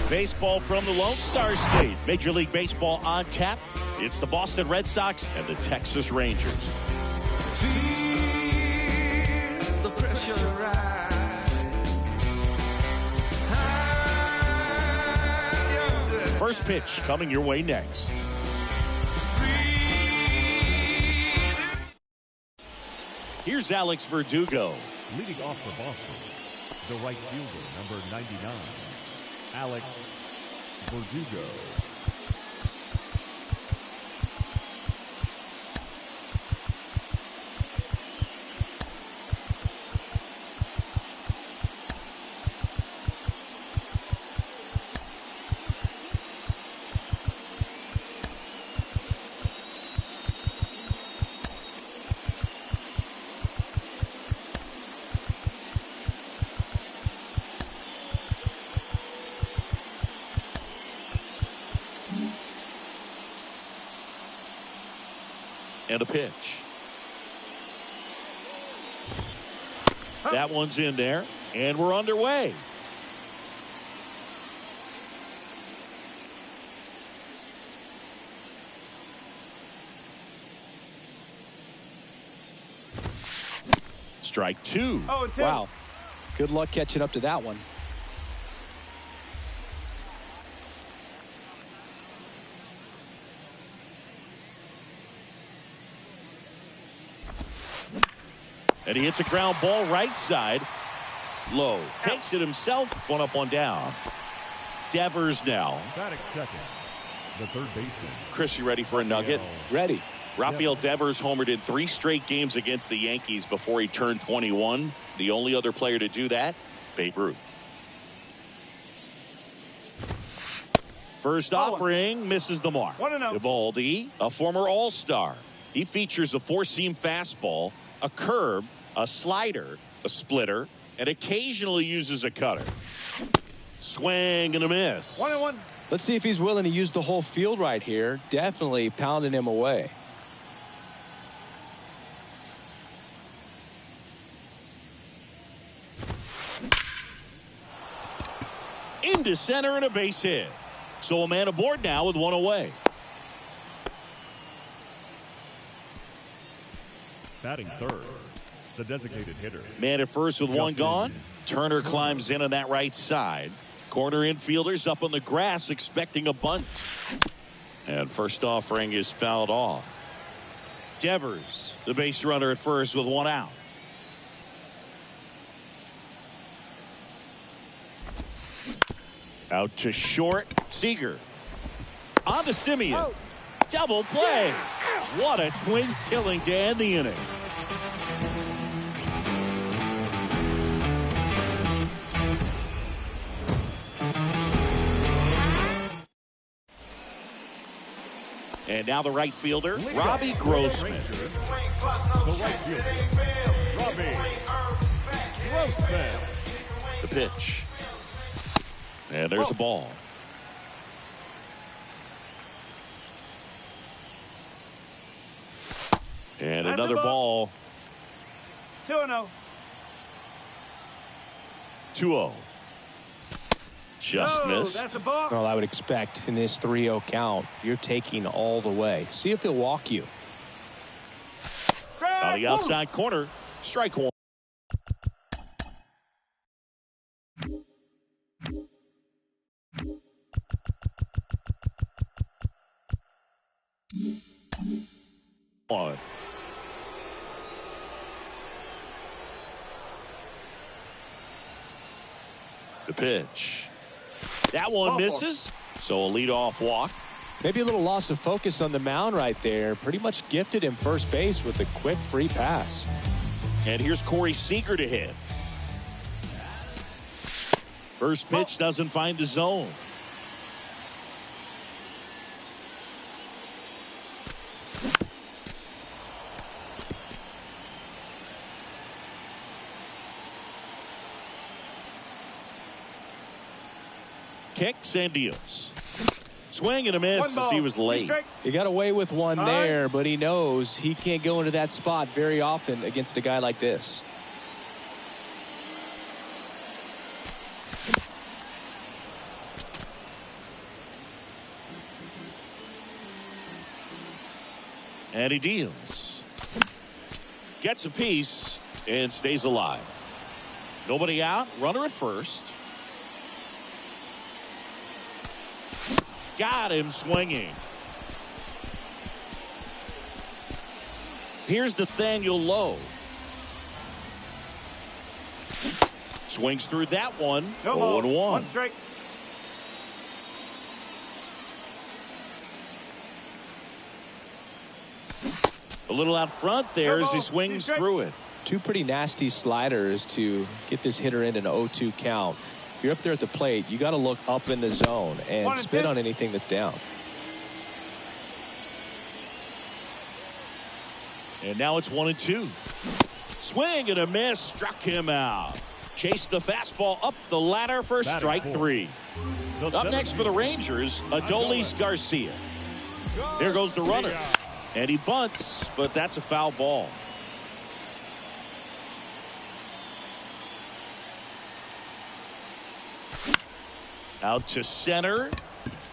Baseball from the Lone Star State. Major League Baseball on tap. It's the Boston Red Sox and the Texas Rangers. Feel the pressure rise. First pitch coming your way next. Here's Alex Verdugo. Leading off for Boston, the right fielder, number 99, Alex Verdugo. And a pitch. That one's in there, and we're underway. Strike two. Wow. Good luck catching up to that one. And he hits a ground ball right side. Low. Takes it himself. One up, one down. Devers now. Batting second, the third baseman. Chris, you ready for a nugget? Ready. Rafael Devers homered in 3 straight games against the Yankees before he turned 21. The only other player to do that, Babe Ruth. First offering misses the mark. 1-0. Evaldi, a former All-Star. He features a 4-seam fastball, a curve, a slider, a splitter, and occasionally uses a cutter. Swing and a miss. 1-1. Let's see if he's willing to use the whole field right here. Definitely pounding him away. Into center and a base hit. So a man aboard now with one away. Batting third, the designated hitter. Man at first with one gone. Turner climbs in on that right side. Corner infielders up on the grass expecting a bunt. And first offering is fouled off. Devers, the base runner at first with one out. Out to short. Seager. On to Simeon. Double play. What a twin killing to end the inning. And now the right fielder, Robbie Grossman. The right fielder, Robbie Grossman. The pitch. And there's the ball. And another ball. 2-0. 2-0. Just missed. That's a ball. Well, I would expect in this 3-0 count, you're taking all the way. See if he'll walk you. On the outside corner, strike one. On. The pitch. That one misses. So a leadoff walk. Maybe a little loss of focus on the mound right there. Pretty much gifted him first base with a quick free pass. And here's Corey Seager to hit. First pitch doesn't find the zone. Kicks and deals. Swing and a miss as he was late. He got away with one there, but he knows he can't go into that spot very often against a guy like this. And he deals. Gets a piece and stays alive. Nobody out. Runner at first. Got him swinging. Here's Nathaniel Lowe. Swings through that one. No ball. 0-1. One strike. A little out front there as he swings through it. Two pretty nasty sliders to get this hitter in an 0-2 count. If you're up there at the plate, you got to look up in the zone and spit on anything that's down. And now it's 1-2. Swing and a miss. Struck him out. Chased the fastball up the ladder for strike 3. Up next for the Rangers, Adolis Garcia. Here goes the runner. And he bunts, but that's a foul ball. Out to center.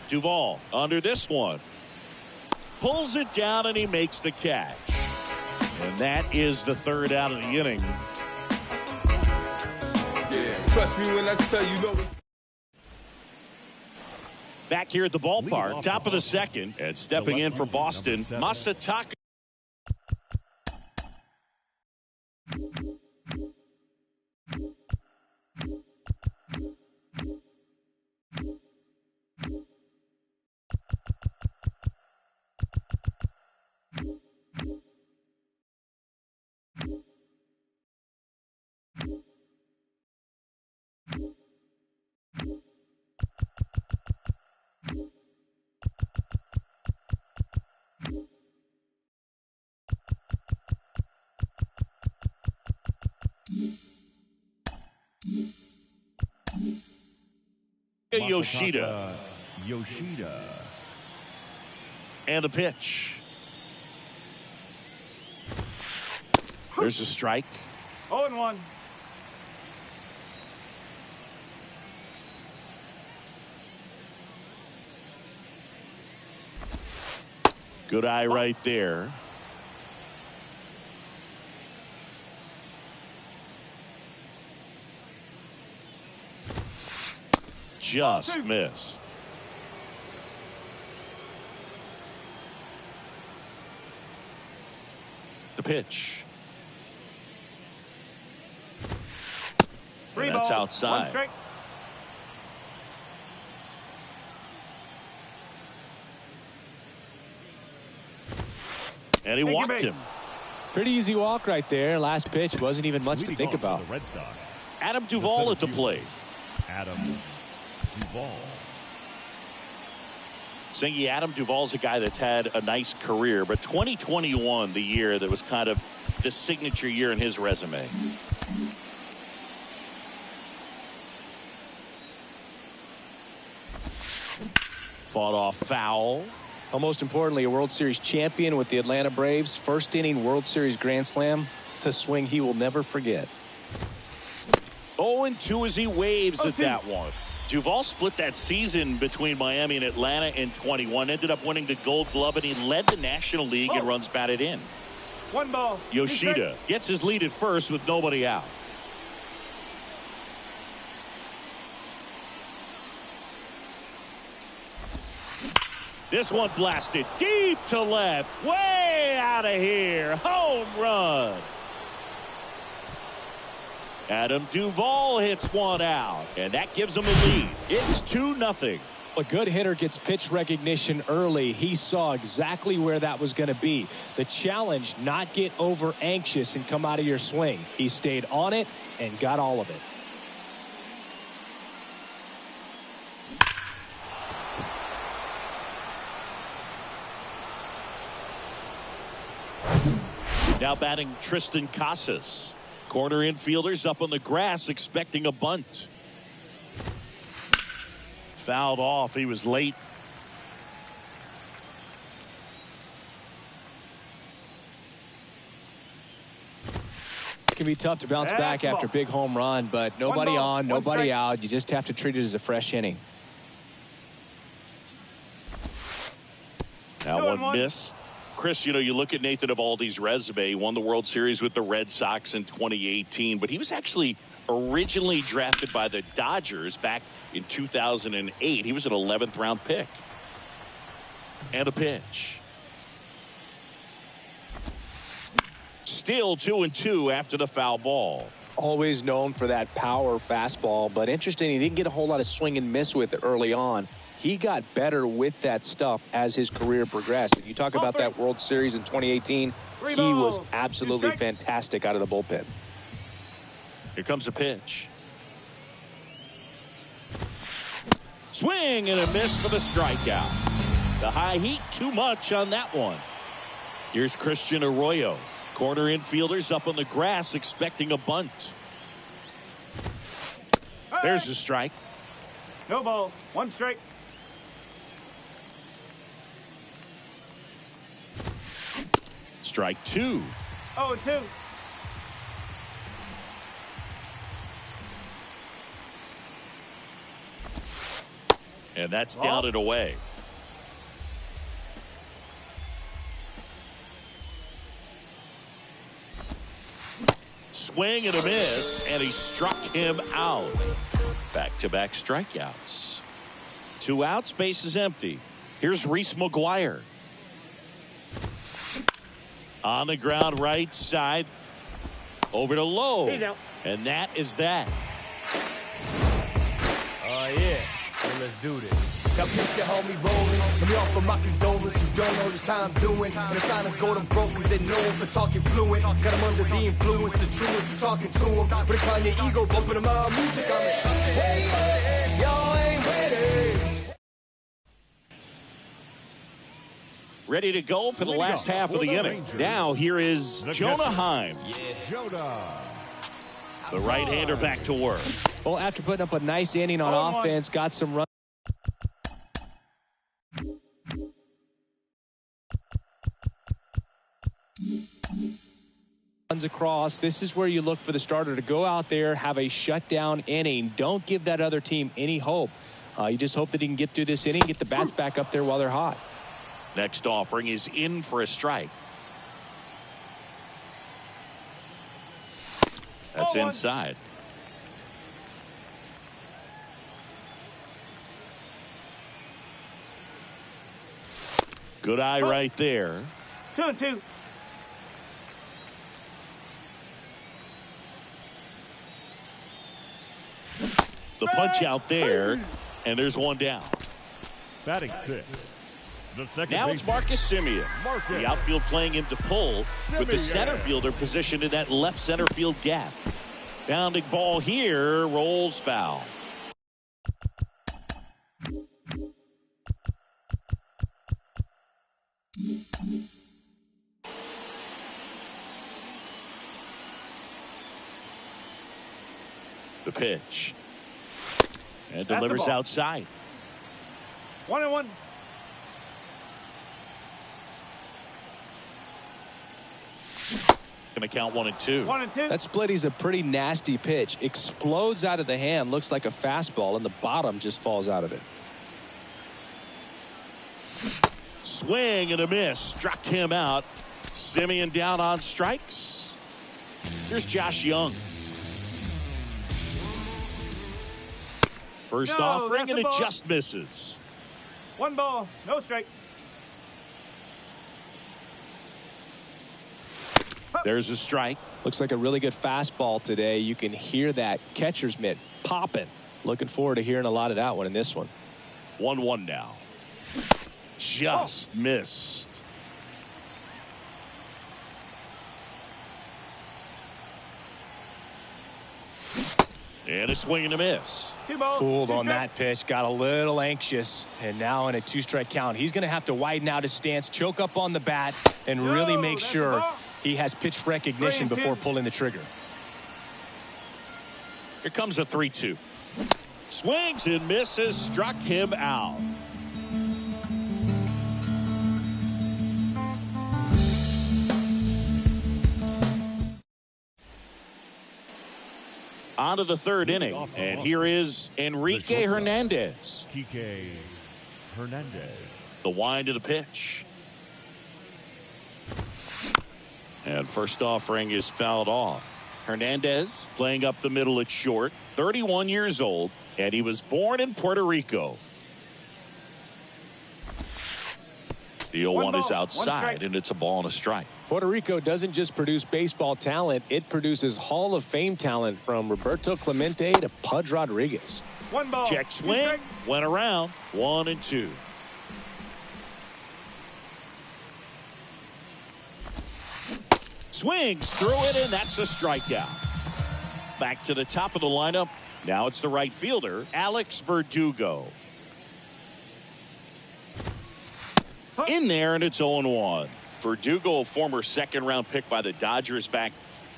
Duvall under this one. Pulls it down and he makes the catch. And that is the third out of the inning. Yeah, trust me when I tell you, no. Back here at the ballpark, top of the second, and stepping in for Boston, Masataka. Yoshida. And the pitch. There's a strike. 0-1. Good eye right there. Just missed. The pitch. And that's outside. One strike. And he walked him. Pretty easy walk right there. Last pitch wasn't even much to think about. The Red Sox. Adam Duvall at the plate. Adam Duvall. Singy, Adam Duvall's a guy that's had a nice career, but 2021, the year that was kind of the signature year in his resume. Fought off foul. Well, most importantly, a World Series champion with the Atlanta Braves. First inning World Series grand slam. The swing he will never forget. 0-2 as he waves at that one. Duvall split that season between Miami and Atlanta in 21. Ended up winning the Gold Glove, and he led the National League in runs batted in. One ball. Yoshida gets his lead at first with nobody out. This one blasted deep to left. Way out of here. Home run. Adam Duvall hits one out, and that gives him a lead. It's 2-0. A good hitter gets pitch recognition early. He saw exactly where that was going to be. The challenge, not get over anxious and come out of your swing. He stayed on it and got all of it. Now batting Tristan Casas. Corner infielders up on the grass expecting a bunt. Fouled off. He was late. It can be tough to bounce back after a big home run, but nobody on, nobody out. You just have to treat it as a fresh inning. Now one missed. Chris, you look at Nathan Eovaldi's resume. He won the World Series with the Red Sox in 2018, but he was actually originally drafted by the Dodgers back in 2008. He was an 11th round pick. And a pitch. Still 2-2 after the foul ball. Always known for that power fastball, but interesting, he didn't get a whole lot of swing and miss with it early on. He got better with that stuff as his career progressed. And you talk about that World Series in 2018, he was absolutely fantastic out of the bullpen. Here comes a pitch. Swing and a miss for the strikeout. The high heat, too much on that one. Here's Christian Arroyo. Corner infielders up on the grass expecting a bunt. There's the strike. No ball. 1 strike. Strike 2. 0-2. And that's down and away. Swing and a miss, and he struck him out. Back-to-back strikeouts. 2 outs, base is empty. Here's Reese McGuire. On the ground, right side. Over to Lowe. And that is that. Oh, yeah. Well, let's do this. Now picture homie rolling. Let me offer my condolence. You don't know just how I'm doing. And the silence go them broke cause they know him for talking fluent. Got him under the influence, the truest, talking to him. But it's on your ego, bumping him out music. I'm like, hey, y'all ain't ready. Ready to go for the last half of the inning. Now here is Jonah Heim. Jonah. The right-hander back to work. Well, after putting up a nice inning on offense, got some runs. Across. This is where you look for the starter to go out there, have a shutdown inning. Don't give that other team any hope. You just hope that he can get through this inning, get the bats back up there while they're hot. Next offering is in for a strike. That's inside. Good eye right there. 2-2. The punch out there, and there's one down. Batting 6. The second Now it's Marcus Semien. The outfield playing him to pull with the center fielder positioned in that left center field gap. Bounding ball here, rolls foul. The pitch. And delivers outside. 1-1. Going to count 1-2. 1-2. That splitty's a pretty nasty pitch. Explodes out of the hand. Looks like a fastball, and the bottom just falls out of it. Swing and a miss. Struck him out. Semien down on strikes. Here's Josh Young. First offering, and it just misses. 1 ball. No strike. There's a strike. Looks like a really good fastball today. You can hear that catcher's mitt popping. Looking forward to hearing a lot of that one in this one. 1-1 now. Just missed. And a swing and a miss. 2 balls. Fooled 2 on strike. that pitch. Got a little anxious. And now in a 2-strike count, he's going to have to widen out his stance, choke up on the bat, and really make sure he has pitch recognition before pulling the trigger. Here comes a 3-2. Swings and misses. Struck him out. On to the third inning, and here is Enrique Hernandez. Kike Hernandez. The wind of the pitch. And first offering is fouled off. Hernandez playing up the middle at short, 31 years old, and he was born in Puerto Rico. The 0-1 is outside, and it's a ball and a strike. Puerto Rico doesn't just produce baseball talent, it produces Hall of Fame talent from Roberto Clemente to Pudge Rodriguez. One ball. Check swing, went around, 1-2. Swings through it, and that's a strikeout. Back to the top of the lineup. Now it's the right fielder, Alex Verdugo. In there, and it's 0-1. Verdugo, a former second-round pick by the Dodgers back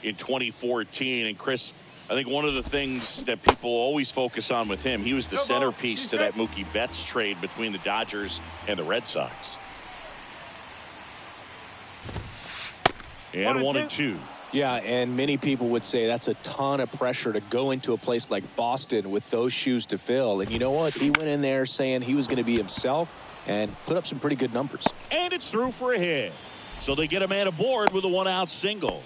in 2014. And, Chris, I think one of the things that people always focus on with him, he was the centerpiece to that Mookie Betts trade between the Dodgers and the Red Sox. And 1-2. Yeah, and many people would say that's a ton of pressure to go into a place like Boston with those shoes to fill. And you know what? He went in there saying he was going to be himself and put up some pretty good numbers. And it's through for a hit. So they get a man aboard with a one-out single.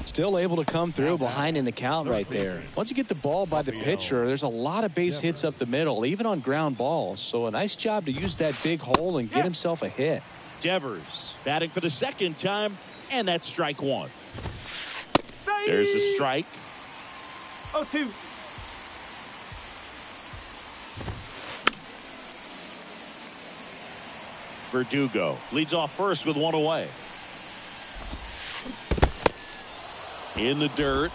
Still able to come through behind in the count right there. Once you get the ball by the pitcher, there's a lot of base hits up the middle, even on ground balls. So a nice job to use that big hole and get himself a hit. Devers batting for the second time, and that's strike one. There's a strike. 0-2. Verdugo leads off first with one away. In the dirt.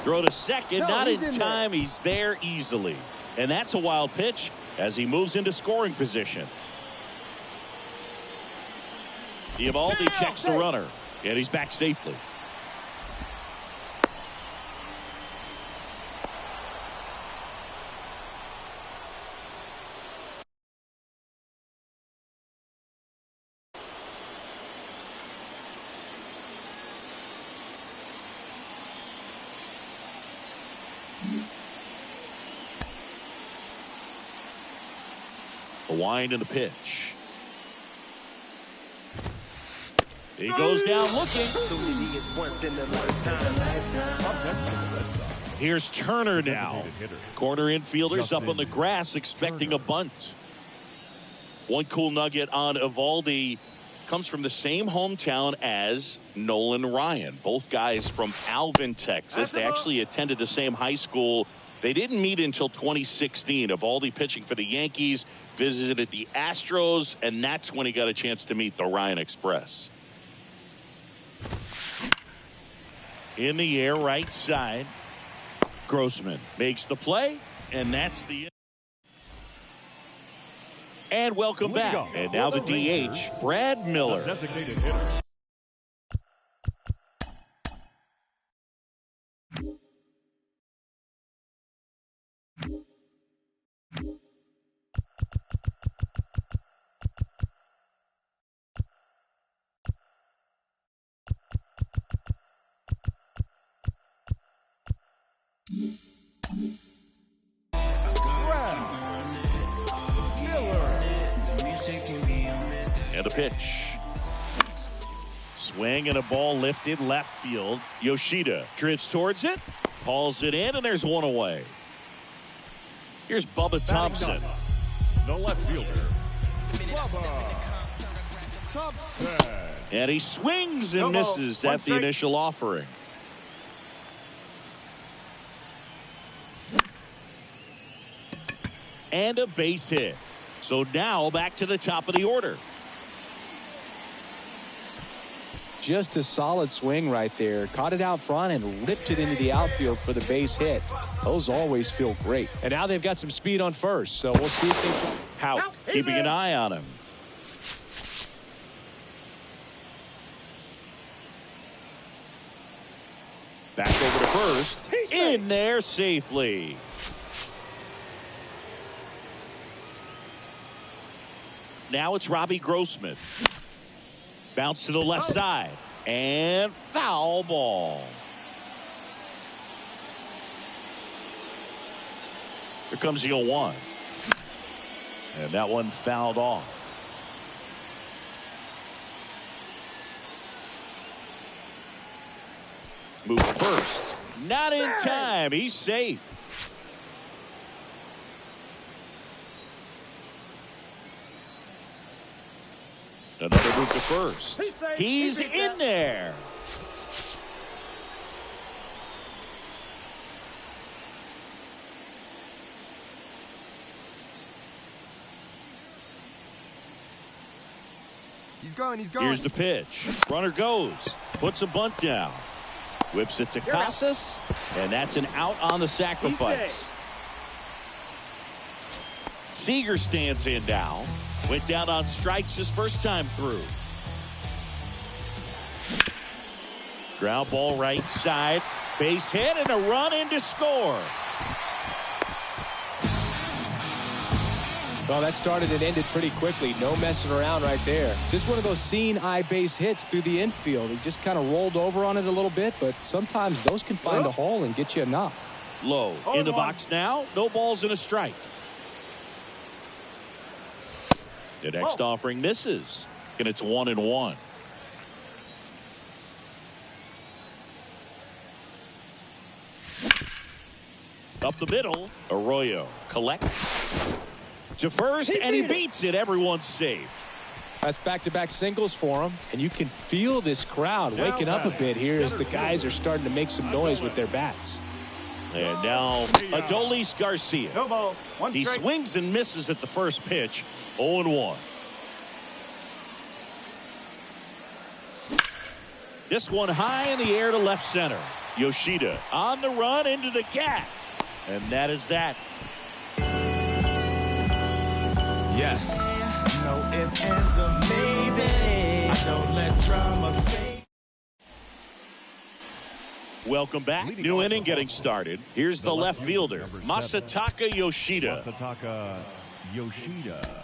Throw to second, not in time. He's there easily. And that's a wild pitch as he moves into scoring position. Eovaldi checks the runner, and he's back safely. The wind and the pitch. He goes down looking. Here's Turner now. Corner infielders up on the grass expecting a bunt. One cool nugget on Eovaldi comes from the same hometown as Nolan Ryan. Both guys from Alvin, Texas. They actually attended the same high school. They didn't meet until 2016. Eovaldi pitching for the Yankees, visited the Astros, and that's when he got a chance to meet the Ryan Express. In the air, right side. Grossman makes the play, and that's the... And welcome back. And now the DH, Brad Miller. Designated hitter. And the pitch. Swing and a ball lifted left field. Yoshida drifts towards it, hauls it in, and there's one away. Here's Bubba Thompson. The left fielder, Bubba Thompson. And he swings and misses at the initial offering. And a base hit. So now back to the top of the order. Just a solid swing right there. Caught it out front and ripped it into the outfield for the base hit. Those always feel great. And now they've got some speed on first, so we'll see if they can. Hout keeping an eye on him. Back over to first. In there safely. Now it's Robbie Grossman. Bounce to the left side. And foul ball. Here comes the 0-1. And that one fouled off. Move first. Not in time. He's safe. Another move to first. He's in there. He's going. He's going. Here's the pitch. Runner goes. Puts a bunt down. Whips it to Casas. And that's an out on the sacrifice. Seager stands in now. Went down on strikes his first time through. Ground ball right side. Base hit and a run in to score. Well, that started and ended pretty quickly. No messing around right there. Just one of those seeing eye base hits through the infield. He just kind of rolled over on it a little bit, but sometimes those can find a hole and get you a knock. Low in the box now. No balls and a strike. The next offering misses, and it's 1-1. Up the middle, Arroyo collects to first, and he beats it. Everyone's safe. That's back-to-back singles for him, and you can feel this crowd waking up a bit here as the guys are starting to make some noise with their bats. And now Adolis Garcia. No ball. One He strike. swings and misses at the first pitch. 0-1. This one high in the air to left center. Yoshida on the run into the gap. And that is that. Yes. No ifs, ands, or maybe. I don't let drama fade. Welcome back. New inning getting started. Here's the left fielder, Masataka Yoshida. Masataka Yoshida.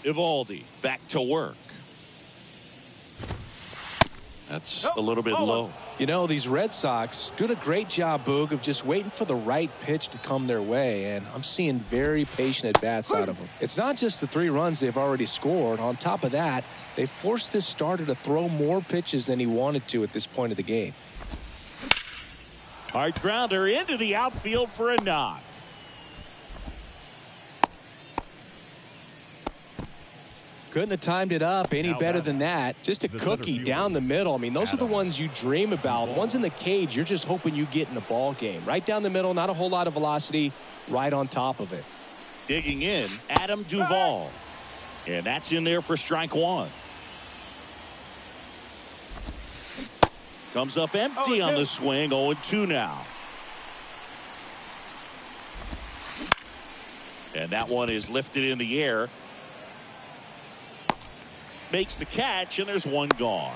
Evaldi back to work. That's a little bit low. You know, these Red Sox doing a great job, Boog, of just waiting for the right pitch to come their way, and I'm seeing very patient at-bats out of them. It's not just the 3 runs they've already scored. On top of that, they forced this starter to throw more pitches than he wanted to at this point of the game. Hard grounder into the outfield for a knock. Couldn't have timed it up any better than that. Just a cookie down the middle. I mean, those are the ones you dream about. Ones in the cage, you're just hoping you get in a ball game. Right down the middle, not a whole lot of velocity, right on top of it. Digging in, Adam Duvall. And that's in there for strike one. Comes up empty on the swing, 0-2 now. And that one is lifted in the air. Makes the catch, and there's one gone.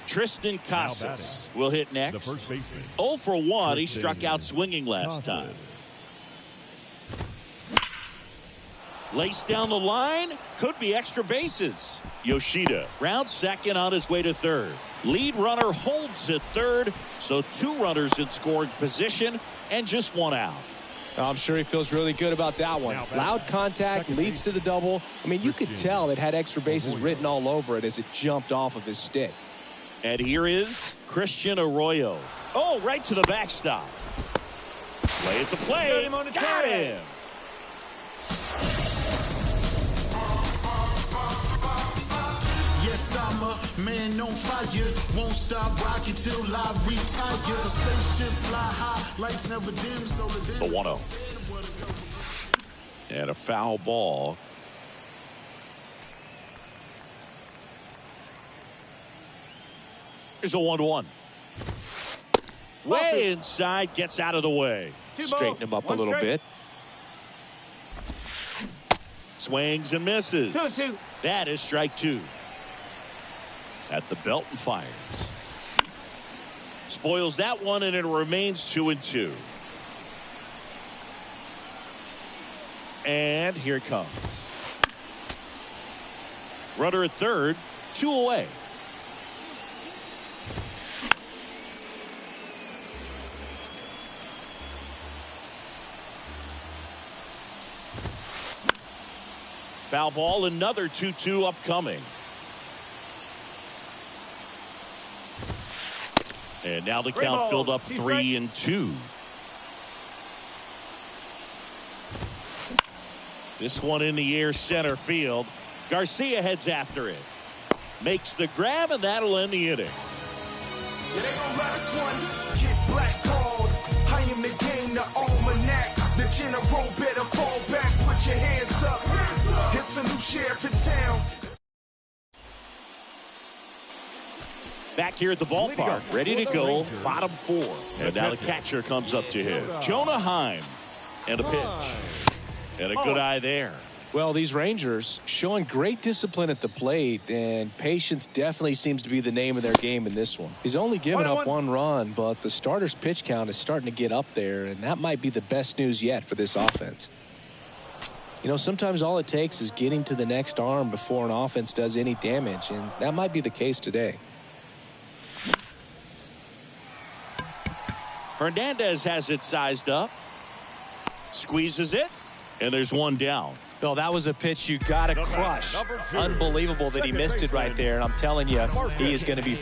Tristan Casas will hit next. The first baseman. 0 for 1. He struck out swinging last time. Laced down the line. Could be extra bases. Yoshida rounds second on his way to third. Lead runner holds at third. So 2 runners in scoring position and just 1 out. I'm sure he feels really good about that one. Loud contact leads to the double. I mean, you could tell it had extra bases written all over it as it jumped off of his stick. And here is Christian Arroyo. Oh, right to the backstop. Play at the plate. Got him. Yes, I'm a man on fire. Won't stop rocking till I retire. The spaceship fly high, lights never dim, so the 1-0. And a foul ball. Here's a 1-1. Way inside, gets out of the way. Straighten him up a little bit. Swings and misses. 2-2. That is strike 2. At the belt and fires. Spoils that one, and it remains 2-2. And here it comes. Runner at third, 2 away. Foul ball, another 2-2 upcoming. And now the count filled up 3-2. This one in the air, center field. Garcia heads after it. Makes the grab, and that'll end the inning. Yeah, they gon' ride this one. Get black called. I am the game, the almanac. The general better fall back. Put your hands up. It's a new sheriff in town. Back here at the ballpark, ready to go, bottom 4. And now the catcher comes up to him. Jonah Heim. And a pitch. And a good eye there. Well, these Rangers showing great discipline at the plate, and patience definitely seems to be the name of their game in this one. He's only given up 1 run, but the starter's pitch count is starting to get up there, and that might be the best news yet for this offense. You know, sometimes all it takes is getting to the next arm before an offense does any damage, and that might be the case today. Hernandez has it sized up. Squeezes it, and there's one down. Bill, that was a pitch you got to crush. Unbelievable that he missed it right there, and I'm telling you, he is going to be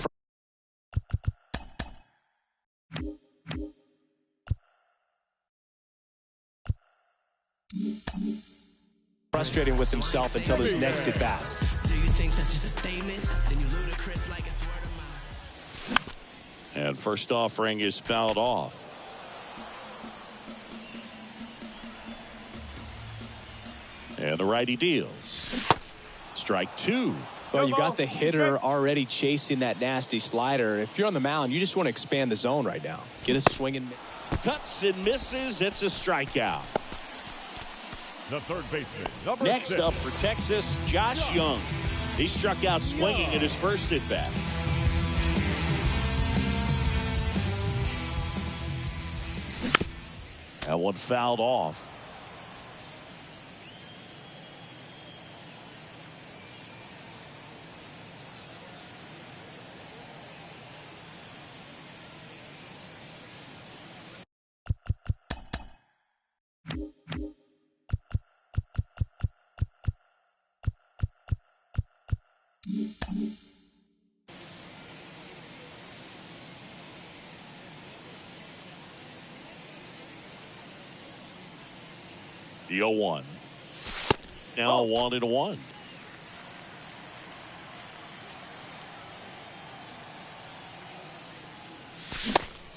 frustrating with himself until his next at bat. Do you think that's just a statement? Then you ludicrous like it's word of mouth. And first offering is fouled off. And the righty deals. Strike 2. Well, you got the hitter already chasing that nasty slider. If you're on the mound, you just want to expand the zone right now. Get a swing and cuts and misses. It's a strikeout. The third baseman, number Next 6. up for Texas, Josh Young. He struck out swinging at his first at bat. That one fouled off. The 0-1. Now 1-1.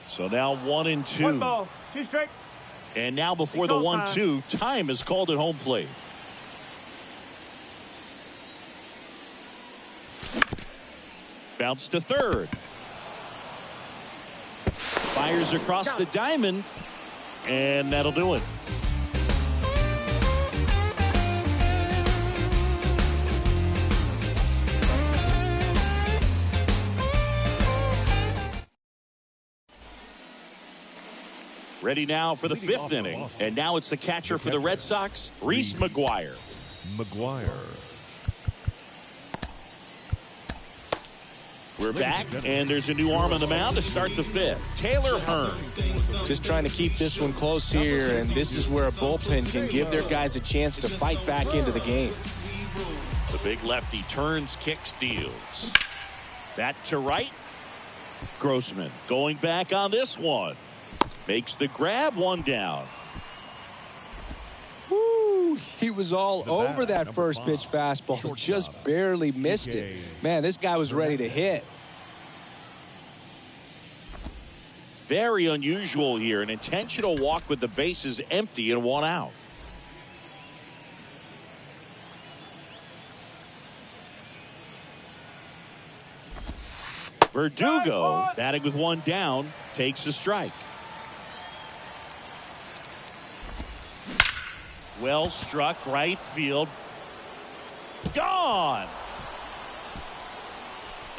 So now 1-2. 1 ball, 2 strikes. And now before the 1-2, time is called at home plate. Bounce to third. Fires across the diamond. And that'll do it. Ready now for the 5th inning. And now it's the catcher for the Red Sox, Reese McGuire. We're back, and there's a new arm on the mound to start the 5th. Taylor Hearn. Just trying to keep this one close here, and this is where a bullpen can give their guys a chance to fight back into the game. The big lefty turns, kicks, deals. That to right. Grossman going back on this one. Makes the grab, 1 down. Woo! He was all over that first pitch fastball. Just barely missed it. Man, this guy was ready to hit. Very unusual here. An intentional walk with the bases empty and 1 out. Verdugo batting with 1 down takes a strike. Well struck, right field. Gone.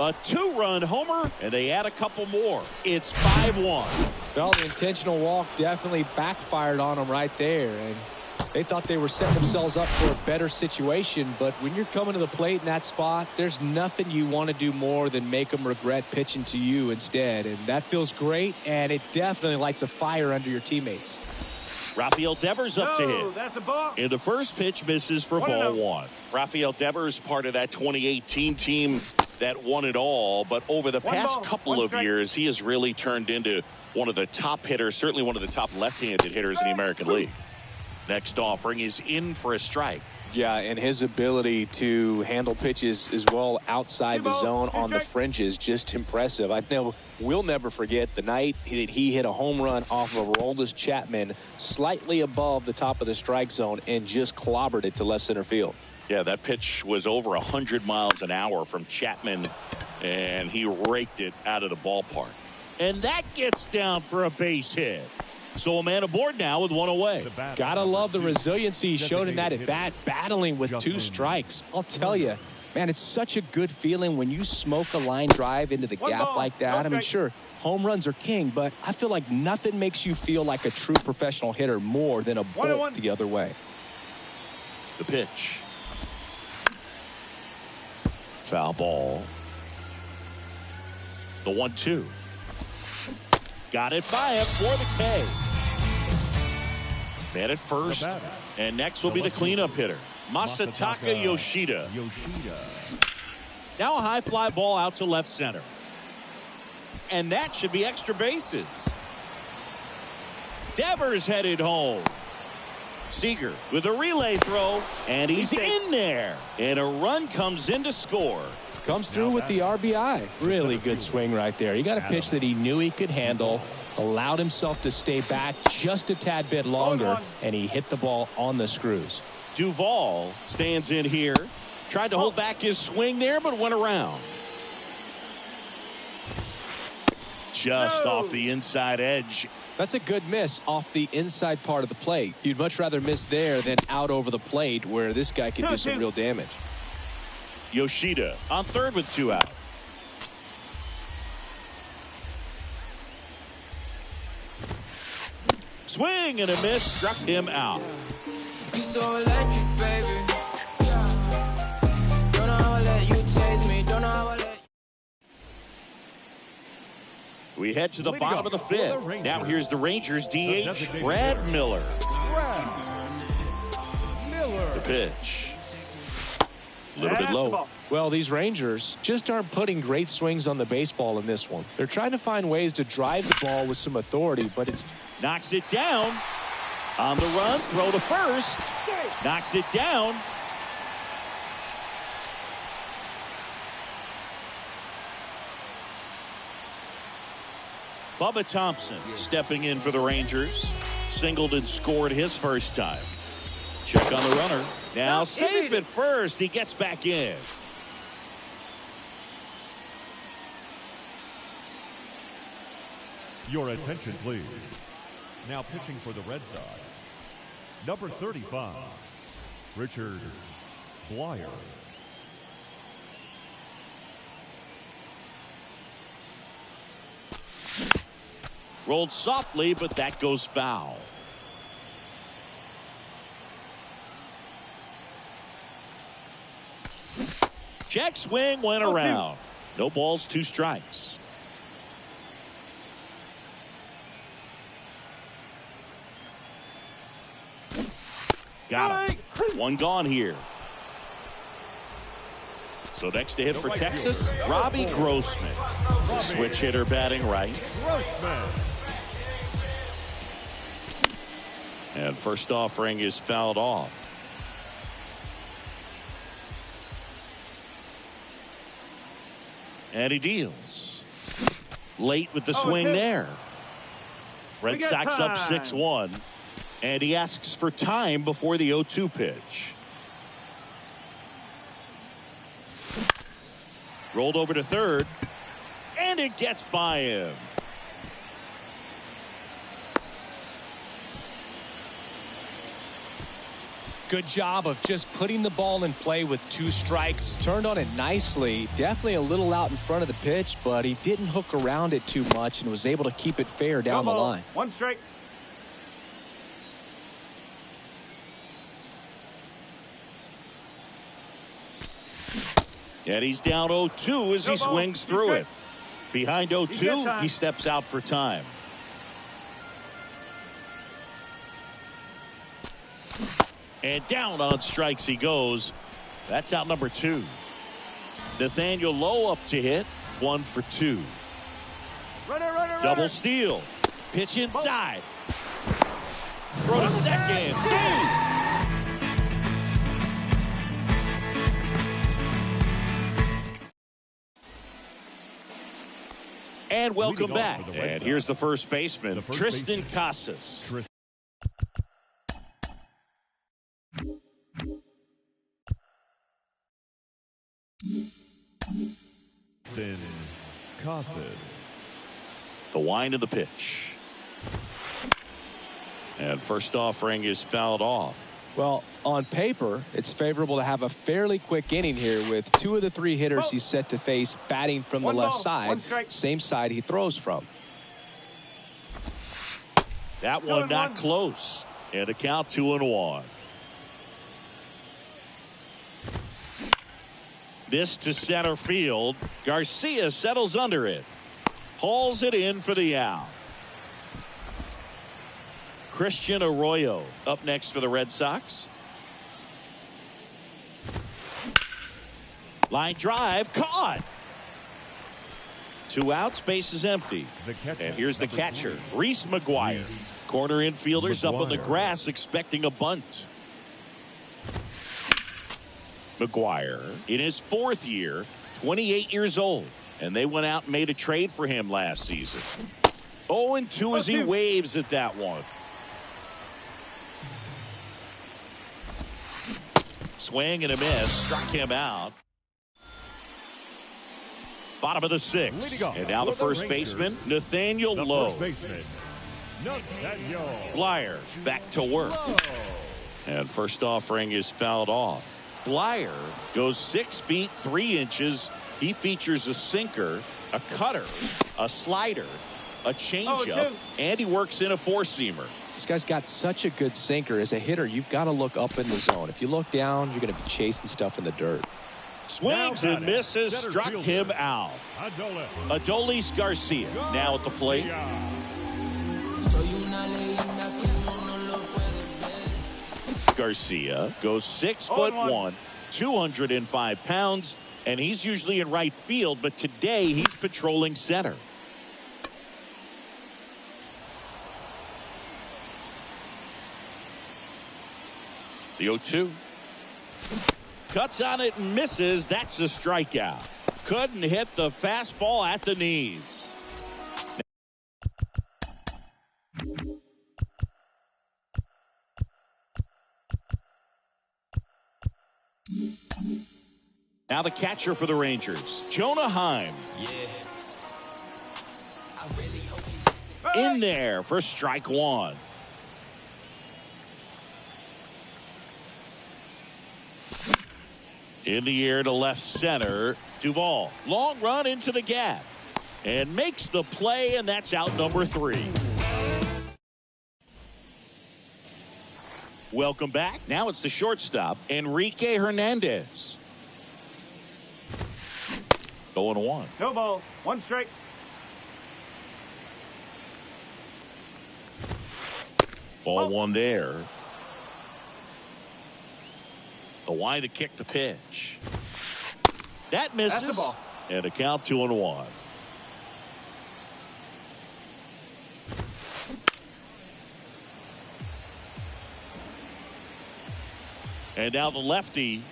A 2-run homer, and they add a couple more. It's 5-1. Well, the intentional walk definitely backfired on him right there, and They thought they were setting themselves up for a better situation, but when you're coming to the plate in that spot, there's nothing you want to do more than make them regret pitching to you instead. And that feels great, and it definitely lights a fire under your teammates. Rafael Devers up to hit. That's a ball. And the first pitch misses for ball one. Rafael Devers, part of that 2018 team that won it all, but over the past couple of years, he has really turned into one of the top hitters, certainly one of the top left-handed hitters in the American League. Next offering is in for a strike. Yeah, and his ability to handle pitches as well outside the zone on the fringes, just impressive. I know we'll never forget the night that he hit a home run off of Aroldis Chapman slightly above the top of the strike zone and just clobbered it to left center field. Yeah, that pitch was over 100 miles an hour from Chapman, and he raked it out of the ballpark. And that gets down for a base hit. So a man aboard now with one away. Gotta love the resiliency he showed in that at bat, battling with 2 strikes. I'll tell you, man, it's such a good feeling when you smoke a line drive into the gap like that. I mean, sure, home runs are king, but I feel like nothing makes you feel like a true professional hitter more than a bolt the other way. The pitch. Foul ball. The 1-2. Got it by him for the K. Man at first. And next will be the cleanup hitter, Masataka Yoshida. Now a high fly ball out to left center. And that should be extra bases. Devers headed home. Seager with a relay throw. And he's in there. And a run comes in to score. Comes through with the RBI. Really good swing right there. He got a pitch that he knew he could handle, allowed himself to stay back just a tad bit longer, and he hit the ball on the screws. Duvall stands in here. Tried to hold back his swing there, but went around. Just off the inside edge. That's a good miss off the inside part of the plate. You'd much rather miss there than out over the plate where this guy can do some real damage. Yoshida on third with 2 out. Swing and a miss, struck him out. You so electric, baby. Don't know how I let you taste me. Don't know how I let. We head to the bottom of the 5th. Now here's the Rangers DH, Brad Miller. The pitch. A little bit low. Well, these Rangers just aren't putting great swings on the baseball in this one. They're trying to find ways to drive the ball with some authority, but it's... Knocks it down. On the run, throw to first. Knocks it down. Bubba Thompson stepping in for the Rangers. Singled and scored his first time. Check on the runner. Now safe at first. He gets back in. Your attention, please. Now pitching for the Red Sox, number 35, Richard Blyer. Rolled softly, but that goes foul. Check swing went around. No balls, 2 strikes. Got him. 1 gone here. So next to hit for Texas, Robbie Grossman. Switch hitter batting right. And first offering is fouled off. And he deals. Late with the swing there. Red Sox up 6-1. And he asks for time before the 0-2 pitch. Rolled over to third. And it gets by him. Good job of just putting the ball in play with 2 strikes. Turned on it nicely. Definitely a little out in front of the pitch, but he didn't hook around it too much and was able to keep it fair down the line. 1 strike. And he's down 0-2 as he swings through it. Behind 0-2, he steps out for time. And down on strikes he goes. That's out number 2. Nathaniel Lowe up to hit. 1 for 2. Double steal. Pitch inside. Throw to second. See. And welcome back. And here's the first baseman, Triston Casas. Triston Casas. The wind of the pitch. And first offering is fouled off. Well, on paper, it's favorable to have a fairly quick inning here with 2 of the 3 hitters he's set to face batting from the left side, same side he throws from. That one not close. And a count 2-1. This to center field. Garcia settles under it. Hauls it in for the out. Christian Arroyo up next for the Red Sox. Line drive caught. 2 outs, base is empty. And here's the catcher, Reese McGuire. Corner infielders up on the grass expecting a bunt. McGuire in his 4th year, 28 years old. And they went out and made a trade for him last season. 0-2 as he waves at that one. Swing and a miss. Struck him out. Bottom of the 6th. And now the first baseman, Nathaniel Lowe. Blyer back to work. And first offering is fouled off. Blyer goes 6 feet 3 inches. He features a sinker, a cutter, a slider, a changeup, and he works in a 4-seamer. This guy's got such a good sinker. As a hitter, you've got to look up in the zone. If you look down, you're going to be chasing stuff in the dirt. Swings and misses, struck him out. Adolis Garcia now at the plate. Garcia goes 6'1", 205 pounds, and he's usually in right field, but today he's patrolling center. The 0-2. Cuts on it and misses. That's a strikeout. Couldn't hit the fastball at the knees. Now the catcher for the Rangers, Jonah Heim. In there for strike 1. In the air to left center, Duvall. Long run into the gap. And makes the play, and that's out number 3. Welcome back. Now it's the shortstop, Enrique Hernandez. 0-1. No ball. 1 strike. Ball 1 there. The wind to kick the pitch. That misses. That's the ball. And a count 2-1. And now the lefty.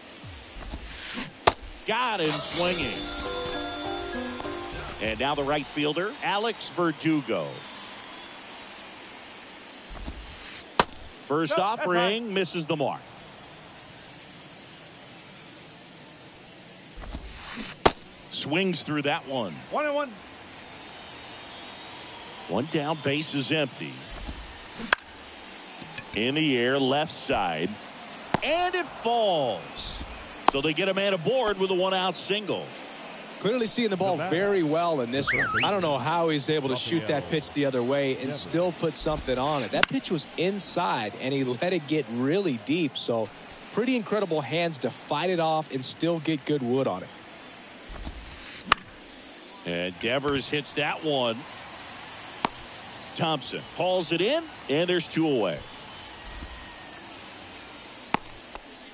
Got him swinging. And now the right fielder, Alex Verdugo. First offering misses the mark. Swings through that one. 1-1. 1 down, base is empty. In the air, left side. And it falls. So they get a man aboard with a 1-out single. Clearly seeing the ball very well in this one. I don't know how he's able to shoot that pitch the other way and still put something on it. That pitch was inside, and he let it get really deep. So pretty incredible hands to fight it off and still get good wood on it. And Devers hits that one. Thompson hauls it in, and there's 2 away.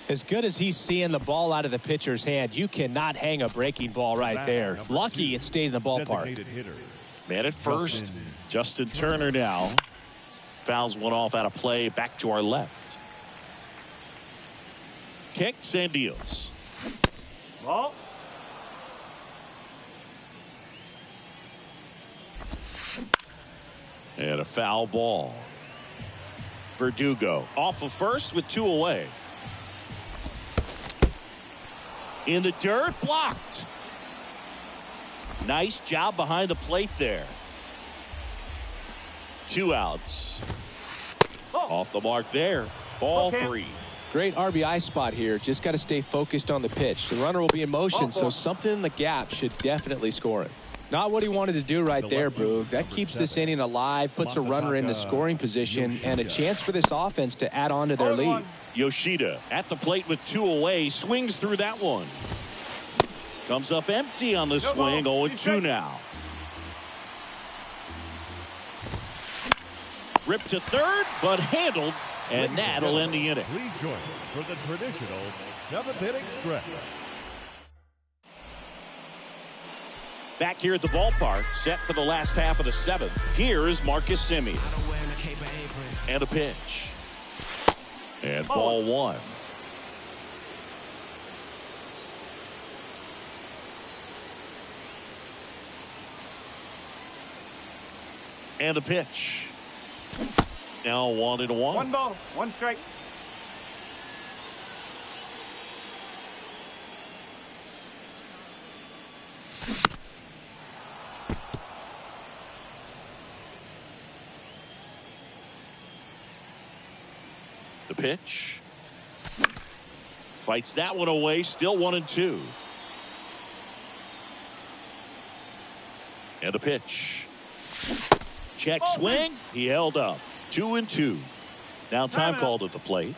As good as he's seeing the ball out of the pitcher's hand, you cannot hang a breaking ball right there. Lucky it stayed in the ballpark. Man at first, Justin Turner now fouls one off out of play back to our left. Kicks and deals. Ball. And a foul ball. Verdugo off of first with 2 away. In the dirt, blocked. Nice job behind the plate there. 2 outs. Off the mark there. Ball 3. Great RBI spot here. Just got to stay focused on the pitch. The runner will be in motion, so something in the gap should definitely score it. Not what he wanted to do right there, Boog. That keeps this inning alive, puts a runner into scoring position, and a chance for this offense to add on to their lead. Yoshida at the plate with 2 away, swings through that one. Comes up empty on the swing, 0-2 now. Ripped to third, but handled, and that'll end the inning. Please join us for the traditional 7th inning stretch. Back here at the ballpark, set for the last half of the 7th. Here is Marcus Semien. And a pitch. And ball 1. And a pitch. Now 1-1. 1 ball, 1 strike. The pitch. Fights that one away. Still 1-2. And the pitch. Check swing. He held up. 2-2. Now time called at the plate.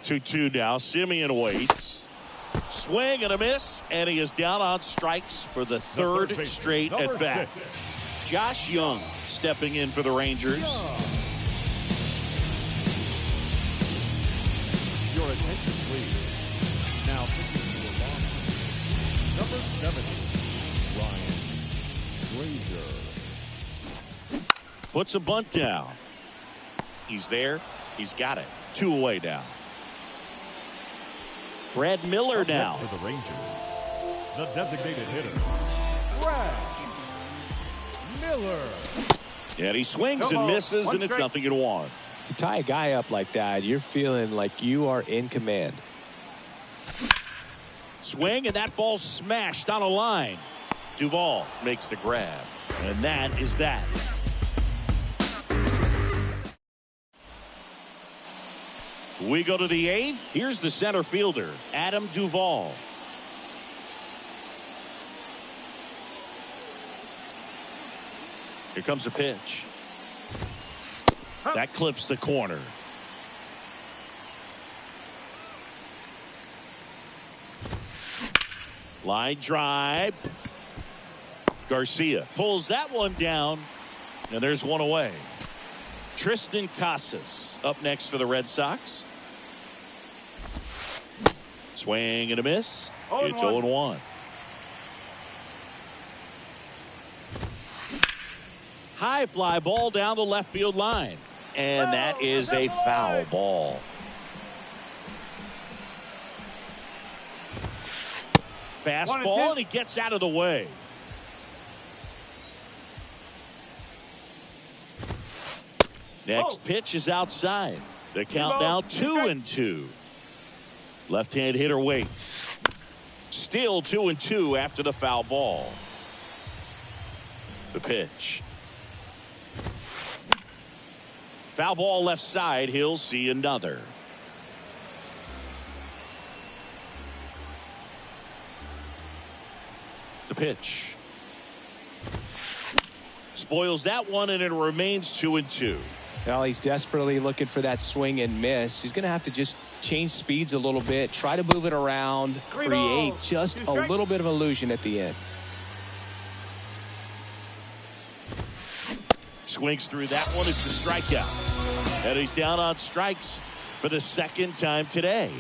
Two now. Semien waits. Swing and a miss, and he is down on strikes for the 3rd straight at bat. Josh Young stepping in for the Rangers. Your attention, please. Now pitching to a long number 70, Ryan Frazier. Puts a bunt down. He's there. He's got it. 2 away now. Brad Miller now. For the Rangers, the designated hitter, Brad Miller. And he swings and misses, and it's 0-1. You tie a guy up like that, you're feeling like you are in command. Swing, and that ball smashed on a line. Duvall makes the grab, and that is that. We go to the 8th. Here's the center fielder, Adam Duvall. Here comes a pitch. That clips the corner. Line drive. Garcia pulls that one down, and there's 1 away. Tristan Casas up next for the Red Sox. Swing and a miss. It's 0-1. High fly ball down the left field line. And that is a foul ball. Fastball, and he gets out of the way. Next pitch is outside. The count now 2-2. Left-hand hitter waits. Still 2-2 after the foul ball. The pitch. Foul ball left side. He'll see another. The pitch. Spoils that one, and it remains 2-2. Well, he's desperately looking for that swing and miss. He's going to have to just change speeds a little bit, try to move it around, create just a little bit of illusion at the end. Swings through that one. It's a strikeout. And he's down on strikes for the second time today.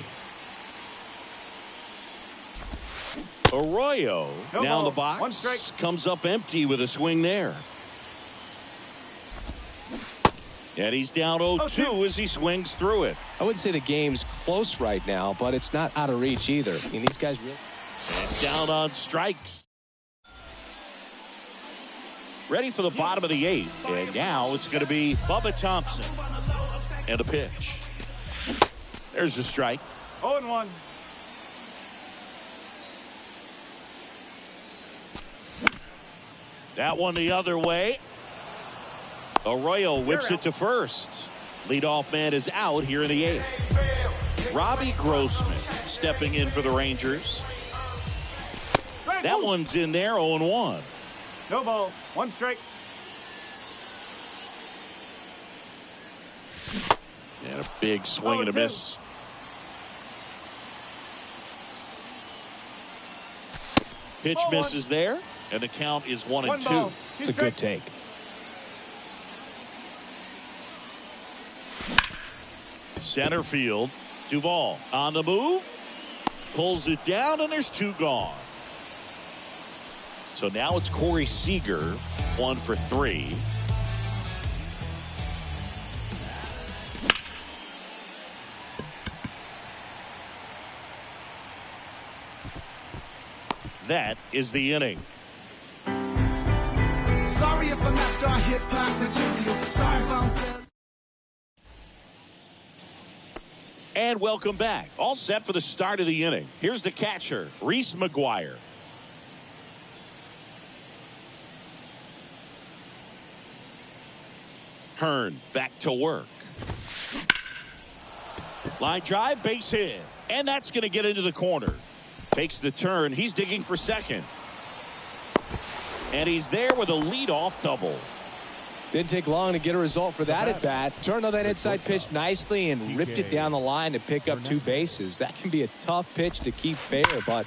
Arroyo down the box. Comes up empty with a swing there. And he's down 0-2 as he swings through it. I wouldn't say the game's close right now, but it's not out of reach either. I mean, these guys really... And down on strikes. Ready for the bottom of the eighth. And now it's going to be Bubba Thompson. And a pitch. There's a strike. 0-1. That one the other way. Arroyo whips it to first. Leadoff man is out here in the eighth. Robbie Grossman stepping in for the Rangers. That one's in there, 0-1. No ball. 1 strike. And a big swing and a miss. Pitch misses there, and the count is 1-2. It's a good take. Center field. Duvall on the move. Pulls it down, and there's 2 gone. So now it's Corey Seager, 1 for 3. That is the inning. Sorry if I'm not star hip hop material. Sorry if I'm selling. And welcome back. All set for the start of the inning. Here's the catcher, Reese McGuire. Hearn back to work. Line drive, base hit. And that's going to get into the corner. Takes the turn. He's digging for second. And he's there with a leadoff double. Didn't take long to get a result for that at bat. Turned on that inside pitch nicely and ripped it down the line to pick up 2 bases. That can be a tough pitch to keep fair, but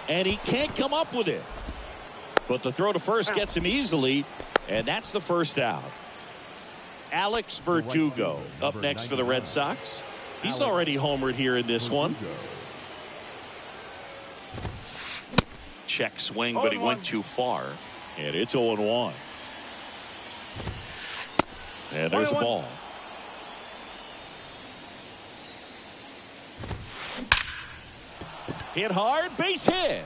and he can't come up with it. But the throw to first gets him easily, and that's the first out. Alex Verdugo up next for the Red Sox. He's already homered here in this one. Check swing, but he went too far. And it's 0-1. And there's a ball. Hit hard, base hit.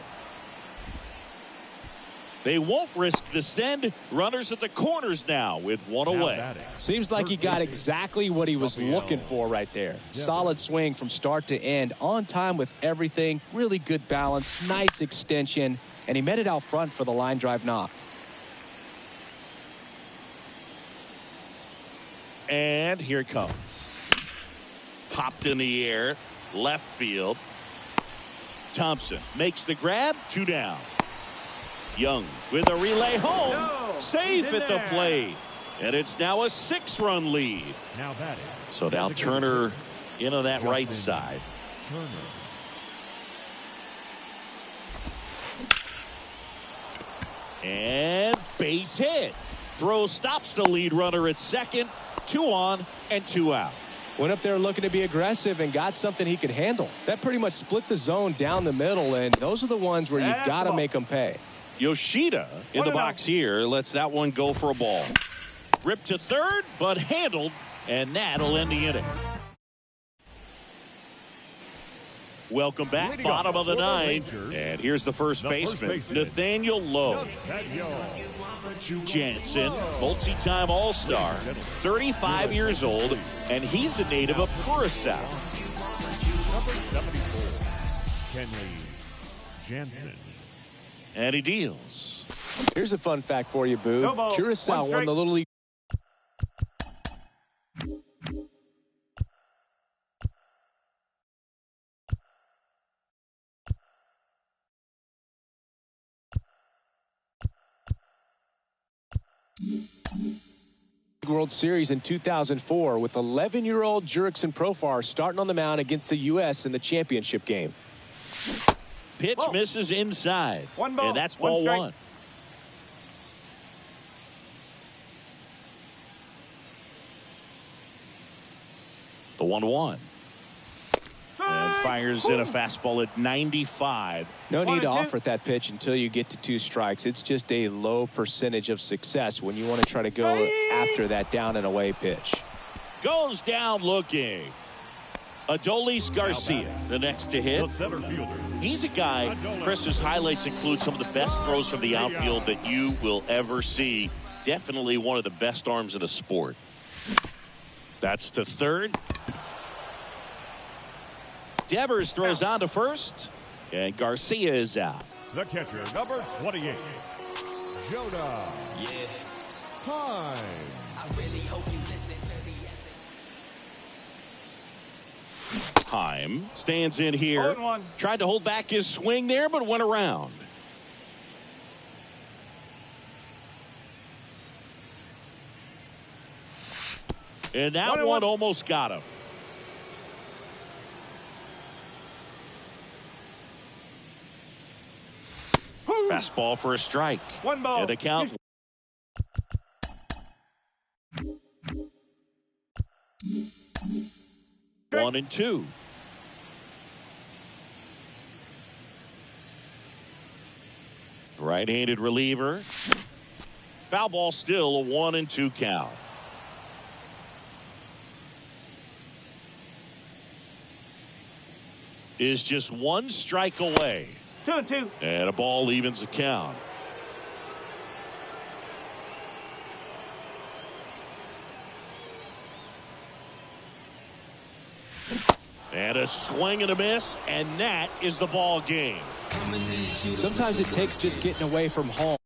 They won't risk the send. Runners at the corners now with 1 away. Seems like he got exactly what he was looking for right there. Solid swing from start to end. On time with everything. Really good balance. Nice extension. And he met it out front for the line drive knock. And here it comes. Popped in the air. Left field. Thompson makes the grab. 2 down. Young with a relay home. No, safe at the plate. And it's now a 6-run lead. So now Turner in on that right side. And base hit. Throw stops the lead runner at second. 2 on and 2 out. Went up there looking to be aggressive and got something he could handle. That pretty much split the zone down the middle, and those are the ones where you got to make them pay. Yoshida in the box here lets that one go for a ball. Ripped to third, but handled, and that'll end the inning. Welcome back, bottom of the 9th, and here's the first baseman, Nathaniel Lowe. Jansen, multi-time All-Star, 35 years old, and he's a native of Curacao. Number 74, Kenley Jansen. And he deals. Here's a fun fact for you, Boo. Curacao won the Little League. World Series in 2004 with 11-year-old Jurickson Profar starting on the mound against the U.S. in the championship game. Pitch misses inside. One ball. And that's ball one. The 1-1. And fires in a fastball at 95. No need to offer at that pitch until you get to 2 strikes. It's just a low percentage of success when you want to try to go after that down and away pitch. Goes down looking. Adolis Garcia, the next to hit. The center fielder. He's a guy, Chris's highlights include some of the best throws from the outfield that you will ever see. Definitely one of the best arms in the sport. That's to third. Devers throws on to first, and Garcia is out. The catcher, number 28, Jonah. Yeah. Heim. I really hope you listen to me. Heim stands in here. 0-1. Tried to hold back his swing there, but went around. And that one almost got him. Fastball for a strike. 1 ball. And the count. One and two. Right-handed reliever. Foul ball, still a 1-2 count. Is just 1 strike away. 2-2. And a ball evens the count. And a swing and a miss, and that is the ball game. Sometimes it takes just getting away from home.